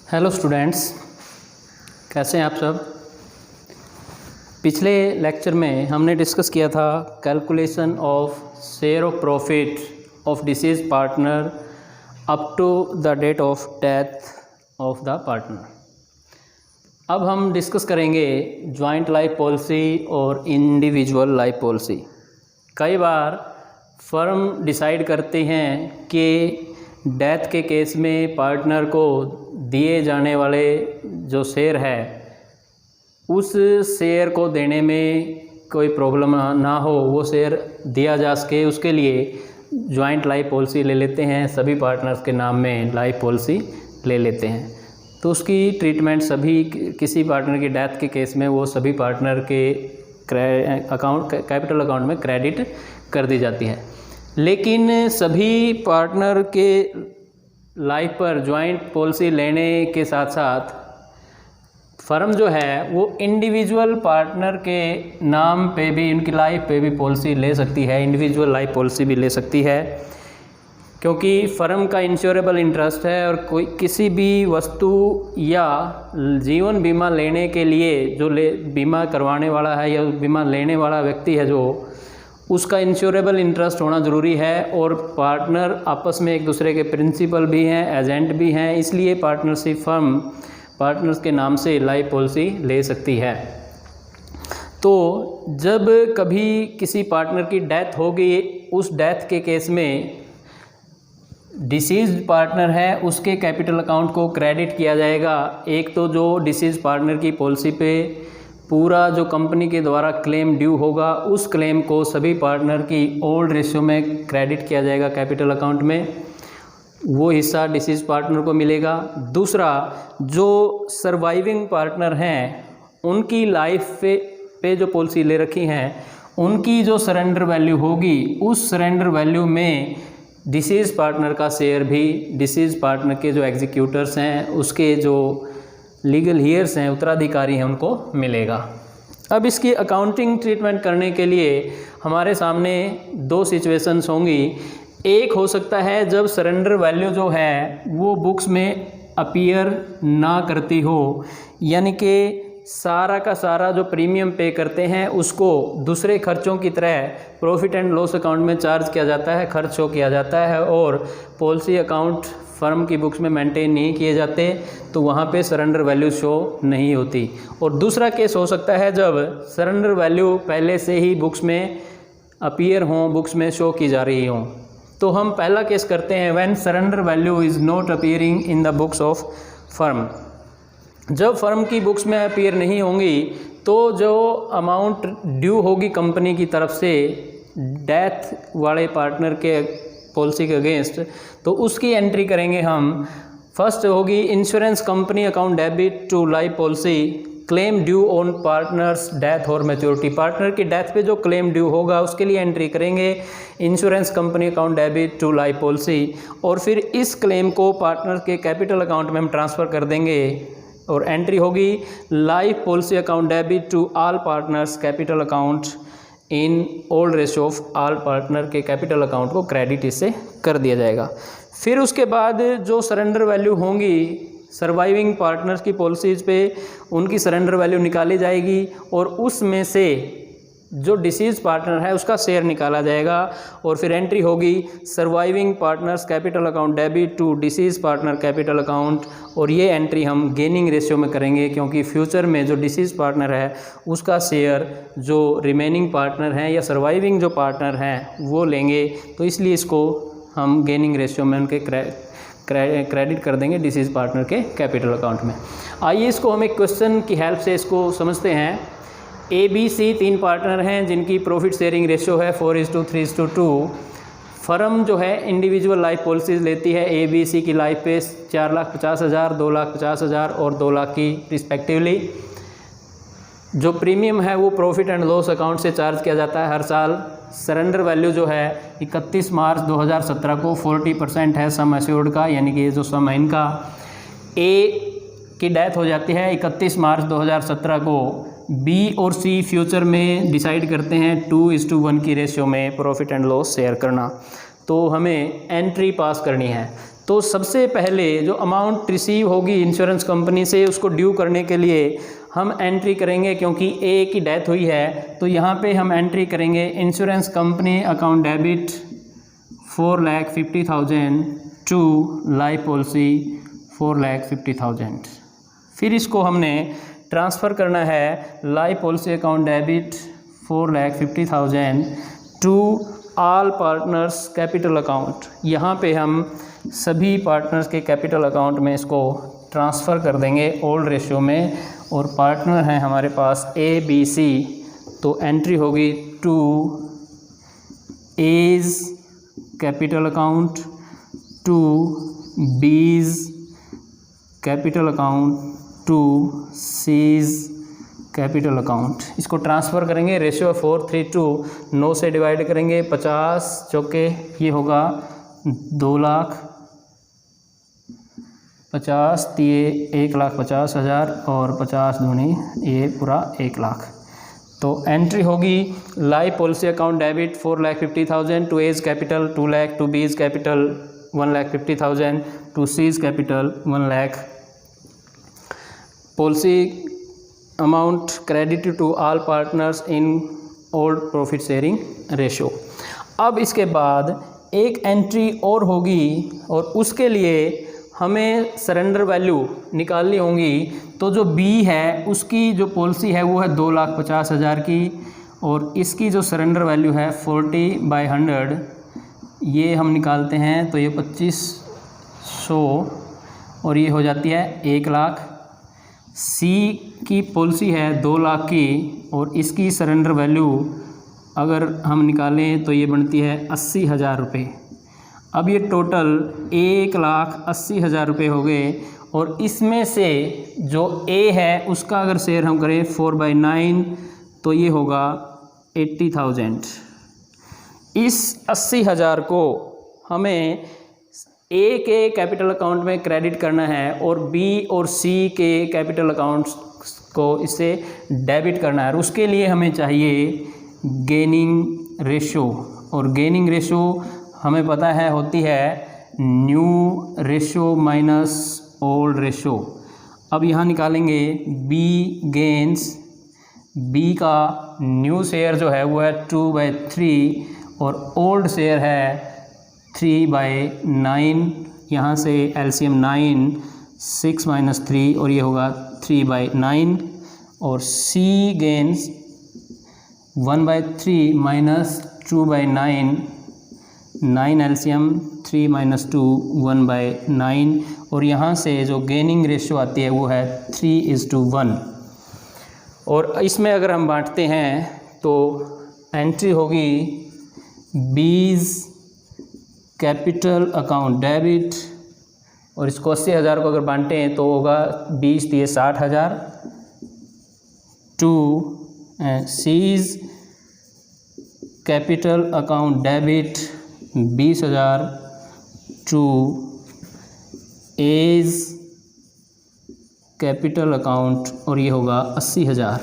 Hello students, कैसे हैं आप सब। पिछले लेक्चर में हमने डिस्कस किया था calculation of share of profit of deceased partner up to the date of death of the partner. अब हम डिस्कस करेंगे जॉइंट लाइफ पॉलिसी और इंडिविजुअल लाइफ पॉलिसी। कई बार फर्म डिसाइड करते हैं कि डेथ के केस में पार्टनर को दिए जाने वाले जो शेयर है उस शेयर को देने में कोई प्रॉब्लम ना हो, वो शेयर दिया जा सके, उसके लिए जॉइंट लाइफ पॉलिसी ले लेते हैं। सभी पार्टनर्स के नाम में लाइफ पॉलिसी ले लेते हैं, तो उसकी ट्रीटमेंट सभी किसी पार्टनर की डेथ के केस में वो सभी पार्टनर के कैपिटल अकाउंट में क्रेडिट कर दी जाती है। लेकिन सभी पार्टनर के लाइफ पर जॉइंट पॉलिसी लेने के साथ साथ फर्म जो है वो इंडिविजुअल पार्टनर के नाम पे भी, उनकी लाइफ पे भी पॉलिसी ले सकती है, इंडिविजुअल लाइफ पॉलिसी भी ले सकती है, क्योंकि फर्म का इंश्योरेबल इंटरेस्ट है और कोई किसी भी वस्तु या जीवन बीमा लेने के लिए जो बीमा करवाने वाला है या बीमा लेने वाला व्यक्ति है जो उसका इंश्योरेबल इंटरेस्ट होना ज़रूरी है। और पार्टनर आपस में एक दूसरे के प्रिंसिपल भी हैं, एजेंट भी हैं, इसलिए पार्टनरशिप फर्म पार्टनर्स के नाम से लाइफ पॉलिसी ले सकती है। तो जब कभी किसी पार्टनर की डेथ होगी, उस डेथ के केस में डिसीज्ड पार्टनर है उसके कैपिटल अकाउंट को क्रेडिट किया जाएगा। एक तो जो डिसीज पार्टनर की पॉलिसी पे पूरा जो कंपनी के द्वारा क्लेम ड्यू होगा उस क्लेम को सभी पार्टनर की ओल्ड रेशियो में क्रेडिट किया जाएगा कैपिटल अकाउंट में, वो हिस्सा डिसीज पार्टनर को मिलेगा। दूसरा, जो सर्वाइविंग पार्टनर हैं उनकी लाइफ पे जो पॉलिसी ले रखी हैं उनकी जो सरेंडर वैल्यू होगी उस सरेंडर वैल्यू में डिसीज पार्टनर का शेयर भी डिसीज पार्टनर के जो एग्जीक्यूटर्स हैं उसके जो लीगल हियर्स हैं, उत्तराधिकारी हैं, उनको मिलेगा। अब इसकी अकाउंटिंग ट्रीटमेंट करने के लिए हमारे सामने दो सिचुएशंस होंगी। एक हो सकता है जब सरेंडर वैल्यू जो है वो बुक्स में अपीयर ना करती हो, यानी कि सारा का सारा जो प्रीमियम पे करते हैं उसको दूसरे खर्चों की तरह प्रॉफिट एंड लॉस अकाउंट में चार्ज किया जाता है, खर्च शो किया जाता है और पॉलिसी अकाउंट फर्म की बुक्स में मेंटेन नहीं किए जाते, तो वहाँ पे सरेंडर वैल्यू शो नहीं होती। और दूसरा केस हो सकता है जब सरेंडर वैल्यू पहले से ही बुक्स में अपीयर हों, बुक्स में शो की जा रही हों। तो हम पहला केस करते हैं when surrender value is not appearing in the books of firm. जब फर्म की बुक्स में अपीयर नहीं होंगी तो जो अमाउंट ड्यू होगी कंपनी की तरफ से डेथ वाले पार्टनर के पॉलिसी के अगेंस्ट, तो उसकी एंट्री करेंगे हम। फर्स्ट होगी insurance company account debit to life policy claim due on partners death और मैच्योरिटी। पार्टनर की डेथ पे जो क्लेम ड्यू होगा उसके लिए एंट्री करेंगे insurance company account debit to life policy, और फिर इस क्लेम को पार्टनर के कैपिटल अकाउंट में हम ट्रांसफ़र कर देंगे और एंट्री होगी life policy account debit to all partners capital account in old ratio of all partner के कैपिटल अकाउंट को क्रेडिट इससे कर दिया जाएगा। फिर उसके बाद जो सरेंडर वैल्यू होंगी सर्वाइविंग पार्टनर्स की पॉलिसीज़ पे उनकी सरेंडर वैल्यू निकाली जाएगी और उसमें से जो डिसीज पार्टनर है उसका शेयर निकाला जाएगा और फिर एंट्री होगी surviving partners capital account debit to deceased partner capital account, और ये एंट्री हम गेनिंग रेशियो में करेंगे क्योंकि फ्यूचर में जो डिसीज पार्टनर है उसका शेयर जो रिमेनिंग पार्टनर हैं या सर्वाइविंग जो पार्टनर हैं वो लेंगे, तो इसलिए इसको हम गेनिंग रेशियो में उनके क्रेडिट कर देंगे डिसीज पार्टनर के कैपिटल अकाउंट में। आइए इसको हम एक क्वेश्चन की हेल्प से इसको समझते हैं। ABC 3 पार्टनर हैं जिनकी प्रॉफिट शेयरिंग रेशियो है 4:3:2। फर्म जो है इंडिविजुअल लाइफ पॉलिसीज़ लेती है। ABC की लाइफ पे 4,50,000, 2,50,000 और 2 लाख की रिस्पेक्टिवली। जो प्रीमियम है वो प्रॉफिट एंड लॉस अकाउंट से चार्ज किया जाता है हर साल। सरेंडर वैल्यू जो है 31 मार्च 2017 को 40% है सम एश्योर्ड का, यानी कि ये जो सम है इनका। A की डेथ हो जाती है 31 मार्च 2017 को। B और C फ्यूचर में डिसाइड करते हैं 2:1 की रेशियो में प्रॉफिट एंड लॉस शेयर करना, तो हमें एंट्री पास करनी है। तो सबसे पहले जो अमाउंट रिसीव होगी इंश्योरेंस कंपनी से उसको ड्यू करने के लिए हम एंट्री करेंगे, क्योंकि ए की डेथ हुई है तो यहाँ पे हम एंट्री करेंगे insurance company account debit 4,50,000 to life policy 4,50,000। फिर इसको हमने ट्रांसफ़र करना है life policy account debit 4,50,000 to all partners capital account. यहाँ पे हम सभी पार्टनर्स के कैपिटल अकाउंट में इसको ट्रांसफ़र कर देंगे ओल्ड रेशियो में, और पार्टनर हैं हमारे पास ए बी सी, तो एंट्री होगी to A's capital account to B's capital account to C's capital account. इसको ट्रांसफ़र करेंगे, रेशियो 4:3 9 से डिवाइड करेंगे, 50 चौके ये होगा 2 लाख, 50 दिए 1,50,000 और 50 दूनी ये पूरा 1 लाख। तो एंट्री होगी life policy account debit 4,50,000 to A's capital 2 lakh, to B's capital 1,50,000, to C's capital 1 lakh. Policy amount credit to all partners in old profit sharing ratio. अब इसके बाद एक एंट्री और होगी और उसके लिए हमें सरेंडर वैल्यू निकालनी होगी। तो जो बी है उसकी जो पॉलिसी है वो है 2,50,000 की, और इसकी जो सरेंडर वैल्यू है 40/100 ये हम निकालते हैं, तो ये 2500 और ये हो जाती है 1 लाख। सी की पॉलिसी है 2 लाख की और इसकी सरेंडर वैल्यू अगर हम निकालें तो ये बनती है 80,000 रुपये। अब ये टोटल 1,80,000 रुपये हो गए, और इसमें से जो ए है उसका अगर शेयर हम करें 4/9 तो ये होगा 80,000। इस 80,000 को हमें ए के कैपिटल अकाउंट में क्रेडिट करना है और बी और सी के कैपिटल अकाउंट्स को इससे डेबिट करना है, और उसके लिए हमें चाहिए गेनिंग रेशो। और गेनिंग रेशो हमें पता है होती है new ratio minus old ratio. अब यहाँ निकालेंगे बी गेन्स, बी का न्यू शेयर जो है वो है 2/3 और ओल्ड शेयर है 3/9। यहाँ से एलसीएम 9, 6 - 3 और ये होगा 3/9। और सी गेन्स 1/3 माइनस 2/9, 9 एलसीएम 3 - 2 1/9। और यहाँ से जो गेनिंग रेशियो आती है वो है 3:1। और इसमें अगर हम बांटते हैं तो एंट्री होगी बीज कैपिटल अकाउंट डेबिट, और इसको 80,000 को अगर बांटें तो होगा 20 दिए 60,000 to C's capital account debit 20,000 to A's capital account और ये होगा 80,000।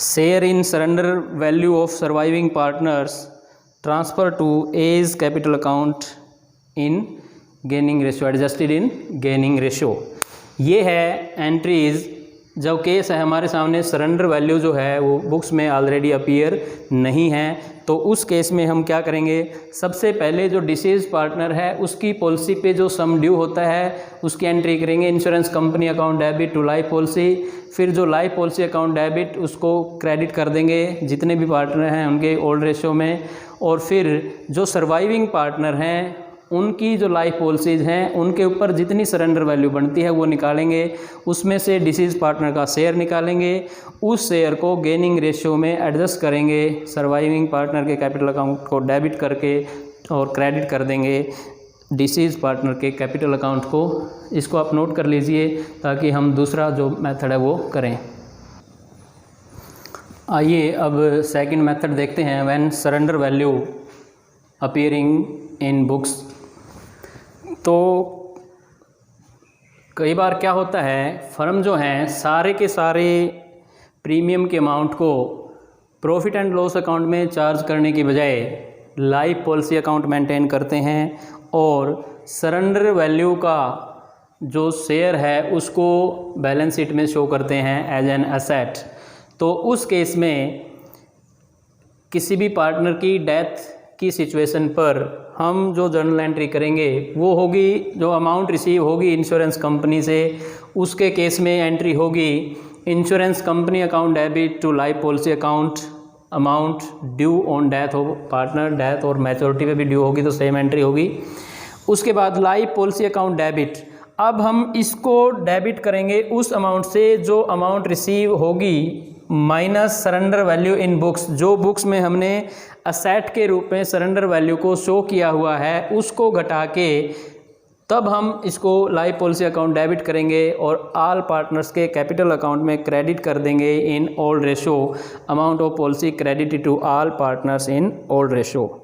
Share in surrender value of surviving partners transfer to A's capital account in gaining ratio, adjusted in gaining ratio. ये है एंट्रीज़ जब केस है हमारे सामने सरेंडर वैल्यू जो है वो बुक्स में ऑलरेडी अपीयर नहीं है, तो उस केस में हम क्या करेंगे, सबसे पहले जो डिसीज पार्टनर है उसकी पॉलिसी पे जो सम ड्यू होता है उसकी एंट्री करेंगे insurance company account debit to life policy. फिर जो लाइफ पॉलिसी अकाउंट डेबिट उसको क्रेडिट कर देंगे जितने भी पार्टनर हैं उनके ओल्ड रेशियो में, और फिर जो सर्वाइविंग पार्टनर हैं उनकी जो लाइफ पॉलिसीज़ हैं उनके ऊपर जितनी सरेंडर वैल्यू बनती है वो निकालेंगे, उसमें से डिसीज पार्टनर का शेयर निकालेंगे, उस शेयर को गेनिंग रेशियो में एडजस्ट करेंगे सर्वाइविंग पार्टनर के कैपिटल अकाउंट को डेबिट करके और क्रेडिट कर देंगे डिसीज पार्टनर के कैपिटल अकाउंट को। इसको आप नोट कर लीजिए ताकि हम दूसरा जो मेथड है वो करें। आइए अब सेकंड मेथड देखते हैं, when surrender value appearing in books. तो कई बार क्या होता है, फर्म जो हैं सारे के सारे प्रीमियम के अमाउंट को प्रॉफिट एंड लॉस अकाउंट में चार्ज करने की बजाय लाइफ पॉलिसी अकाउंट मेंटेन करते हैं और सरेंडर वैल्यू का जो शेयर है उसको बैलेंस शीट में शो करते हैं एज एन एसेट, तो उस केस में किसी भी पार्टनर की डेथ की सिचुएशन पर हम जो जर्नल एंट्री करेंगे वो होगी, जो अमाउंट रिसीव होगी इंश्योरेंस कंपनी से, उसके केस में एंट्री होगी insurance company account debit to life policy account amount due on death हो पार्टनर, डेथ और मैच्योरिटी पे भी ड्यू होगी तो सेम एंट्री होगी। उसके बाद लाइफ पॉलिसी अकाउंट डेबिट, अब हम इसको डेबिट करेंगे उस अमाउंट से जो अमाउंट रिसीव होगी minus surrender value in books, जो बुक्स में हमने असेट के रूप में सरेंडर वैल्यू को शो किया हुआ है उसको घटा के तब हम इसको लाइफ पॉलिसी अकाउंट डेबिट करेंगे और ऑल पार्टनर्स के कैपिटल अकाउंट में क्रेडिट कर देंगे in old ratio, amount of policy credit to all partners in old ratio.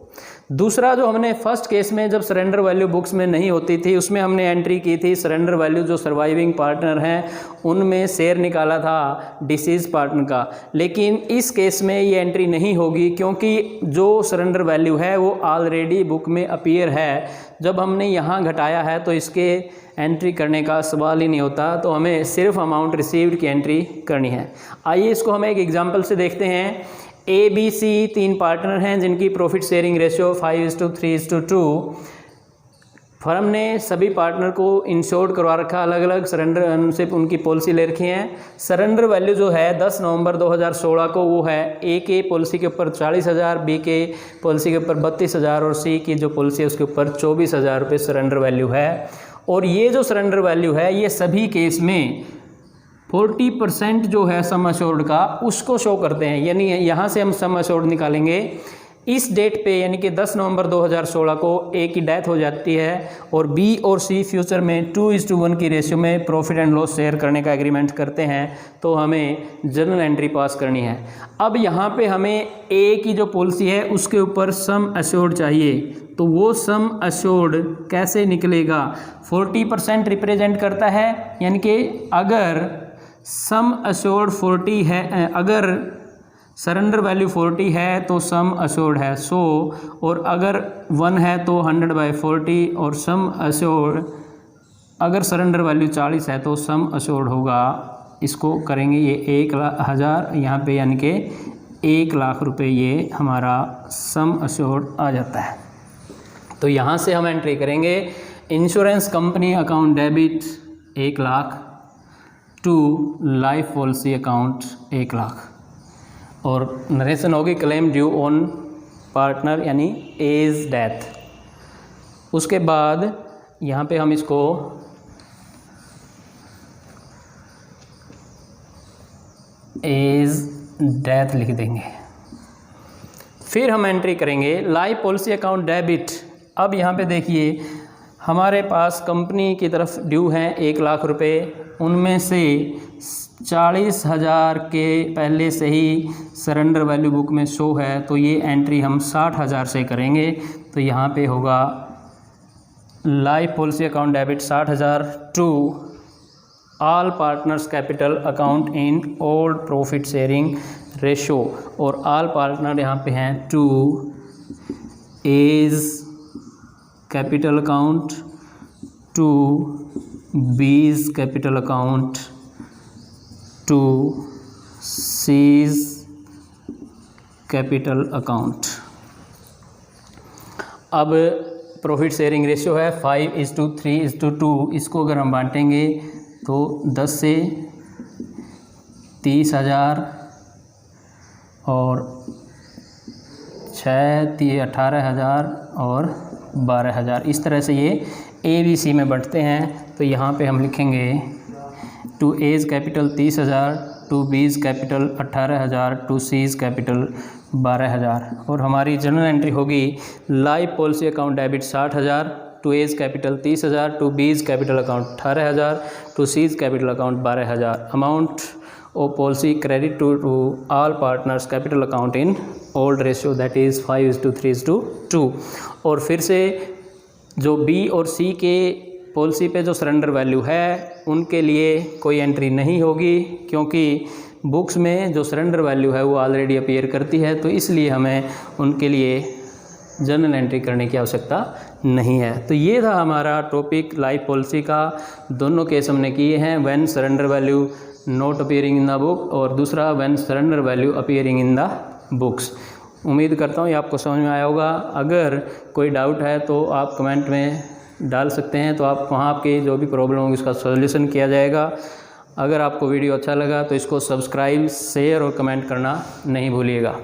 दूसरा जो हमने फर्स्ट केस में जब सरेंडर वैल्यू बुक्स में नहीं होती थी उसमें हमने एंट्री की थी सरेंडर वैल्यू जो सर्वाइविंग पार्टनर हैं उनमें शेयर निकाला था डिसीज पार्टनर का, लेकिन इस केस में ये एंट्री नहीं होगी क्योंकि जो सरेंडर वैल्यू है वो ऑलरेडी बुक में अपीयर है। जब हमने यहाँ घटाया है तो इसके एंट्री करने का सवाल ही नहीं होता, तो हमें सिर्फ अमाउंट रिसीव्ड की एंट्री करनी है। आइए इसको हम एक एग्जाम्पल से देखते हैं। ए बी सी 3 पार्टनर हैं जिनकी प्रॉफिट शेयरिंग रेशियो 5:3:2। फर्म ने सभी पार्टनर को इंश्योर्ड करवा रखा, अलग अलग सरेंडर उनसे उनकी पॉलिसी ले रखी हैं। सरेंडर वैल्यू जो है 10 नवंबर 2016 को वो है ए के पॉलिसी के ऊपर 40,000, बी के पॉलिसी के ऊपर 32,000 और सी की जो पॉलिसी है उसके ऊपर 24,000 रुपये सरेंडर वैल्यू है। और ये जो सरेंडर वैल्यू है ये सभी केस में 40% जो है सम अश्योर्ड का उसको शो करते हैं, यानी यहाँ से हम सम अश्योर्ड निकालेंगे। इस डेट पे यानी कि 10 नवंबर 2016 को ए की डेथ हो जाती है और बी और सी फ्यूचर में 2:1 की रेशियो में प्रॉफिट एंड लॉस शेयर करने का एग्रीमेंट करते हैं, तो हमें जर्नल एंट्री पास करनी है। अब यहाँ पे हमें ए की जो पॉलिसी है उसके ऊपर सम अश्योर्ड चाहिए, तो वो सम अश्योर्ड कैसे निकलेगा? 40% रिप्रेजेंट करता है, यानी कि अगर सम अश्योर्ड 40 है, अगर सरेंडर वैल्यू 40 है तो सम अश्योर्ड है 100, और अगर 1 है तो 100/40, और सम अश्योर्ड अगर सरेंडर वैल्यू 40 है तो सम अश्योर्ड होगा, इसको करेंगे ये 1,00,000 यहाँ पे, यानी कि 1,00,000 रुपये ये हमारा सम अश्योर्ड आ जाता है। तो यहाँ से हम एंट्री करेंगे insurance company account debit 1,00,000 to life policy account 1,00,000, और नरेशन होगी क्लेम ड्यू ऑन पार्टनर यानी एज डेथ। उसके बाद यहाँ पे हम इसको एज डेथ लिख देंगे। फिर हम एंट्री करेंगे लाइफ पॉलिसी अकाउंट डेबिट। अब यहाँ पे देखिए हमारे पास कंपनी की तरफ ड्यू हैं 1,00,000 रुपये, उनमें से 40,000 के पहले से ही सरेंडर वैल्यू बुक में शो है, तो ये एंट्री हम 60,000 से करेंगे। तो यहाँ पे होगा life policy account debit 60,000 to all partners capital account in old profit sharing ratio, और ऑल पार्टनर यहाँ पे हैं to A's capital account, to B's capital account, to C's capital account. अब प्रॉफिट शेयरिंग रेशियो है 5:3:2। इसको अगर हम बांटेंगे तो 10 से 30,000 और 6 18,000 और 12,000, इस तरह से ये ABC में बढ़ते हैं। तो यहाँ पे हम लिखेंगे to A's capital 30,000, to B's capital 18,000, to C's capital 12,000, और हमारी जनरल एंट्री होगी life policy account debit 60,000, to A's capital 30,000, to B's capital account 18,000, to C's capital account 12,000, amount of policy credit to all partners capital account in old ratio that is 5:3:2। और फिर से जो B और सी के policy पे जो surrender value है उनके लिए कोई एंट्री नहीं होगी, क्योंकि बुक्स में जो सरेंडर वैल्यू है वो ऑलरेडी अपीयर करती है, तो इसलिए हमें उनके लिए जर्नल एंट्री करने की आवश्यकता नहीं है। तो ये था हमारा टॉपिक लाइफ पॉलिसी का। दोनों केस हमने किए हैं, when surrender value not appearing in the book और दूसरा when surrender value appearing in the books. उम्मीद करता हूँ ये आपको समझ में आया होगा। अगर कोई डाउट है तो आप कमेंट में डाल सकते हैं, तो आप वहाँ आपकी जो भी प्रॉब्लम होगी उसका सॉल्यूशन किया जाएगा। अगर आपको वीडियो अच्छा लगा तो इसको सब्सक्राइब, शेयर और कमेंट करना नहीं भूलिएगा।